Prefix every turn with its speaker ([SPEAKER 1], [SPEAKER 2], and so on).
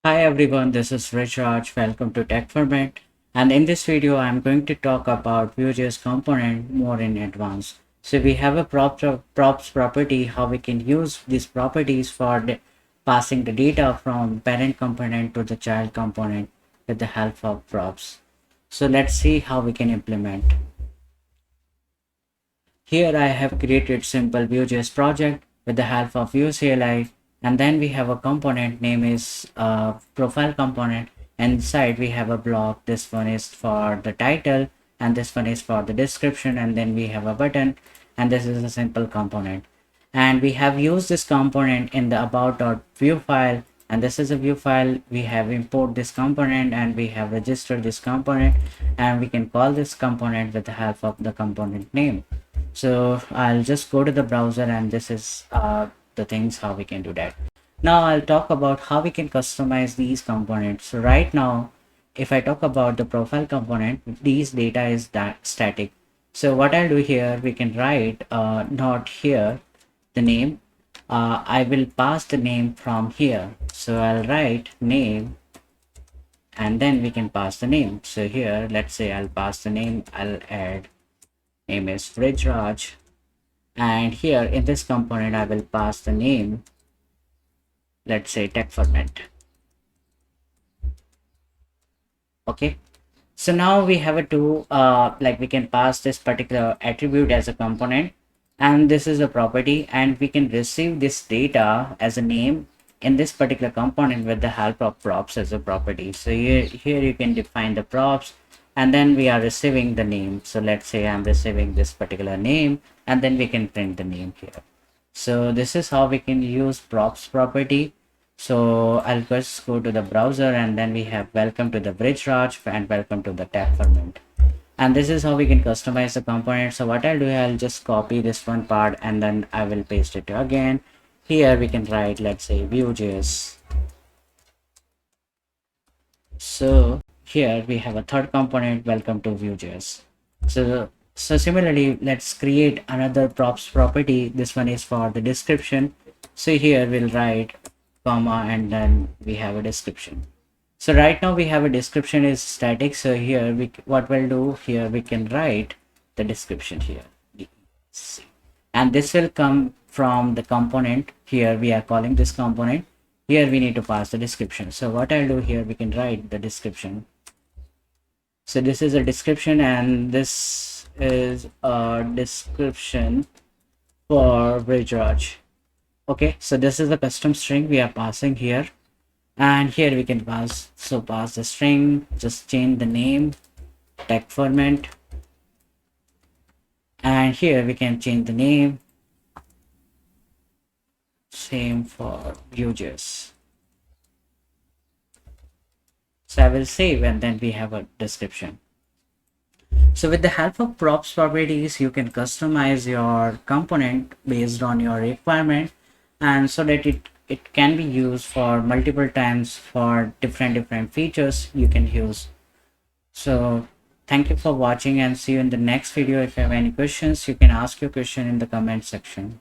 [SPEAKER 1] Hi everyone, this is Richard. Welcome to TechFerment. And in this video, I'm going to talk about Vue.js component more in advance. So we have a props property, how we can use these properties for passing the data from parent component to the child component with the help of props. So let's see how we can implement. Here I have created simple Vue.js project with the help of Vue CLI, and then we have a component name is profile component. Inside we have a block. This one is for the title and this one is for the description, and then we have a button, and this is a simple component. And we have used this component in the about.vue file, and this is a view file. We have import this component and we have registered this component, and we can call this component with the help of the component name. So I'll just go to the browser, and this is the things how we can do that. Now I'll talk about how we can customize these components. So right now, if I talk about the profile component, these data is that static. So what I'll do here, we can write not here the name. I will pass the name from here. So I'll write name, and then we can pass the name. So here, let's say I'll pass the name. I'll add name is Raj, and here in this component I will pass the name, let's say TechFerment. Okay, so now we have a two like we can pass this particular attribute as a component, and this is a property, and we can receive this data as a name in this particular component with the help of props as a property. So here you can define the props, and then we are receiving the name. So let's say I'm receiving this particular name, and then we can print the name here. So this is how we can use props property. So I'll just go to the browser, and then we have welcome to the bridge Raj and welcome to the TechFerment. And this is how we can customize the component. So what I'll do, I'll just copy this one part and then I will paste it again. Here we can write, let's say Vue.js. So here we have a third component, welcome to Vue.js. So similarly, let's create another props property. This one is for the description. So here we'll write comma, and then we have a description. So right now we have a description is static. So here what we'll do here, we can write the description here, and this will come from the component. Here we are calling this component. Here we need to pass the description. So what I'll do here, we can write the description. So this is a description, and this is a description for Raj. Okay, so this is the custom string we are passing here, and here we can pass the string, just change the name TechFerment, and here we can change the name, same for Vue.js. So I will save, and then we have a description. So with the help of props properties, you can customize your component based on your requirement, and so that it can be used for multiple times for different features you can use. So thank you for watching, and see you in the next video. If you have any questions, you can ask your question in the comment section.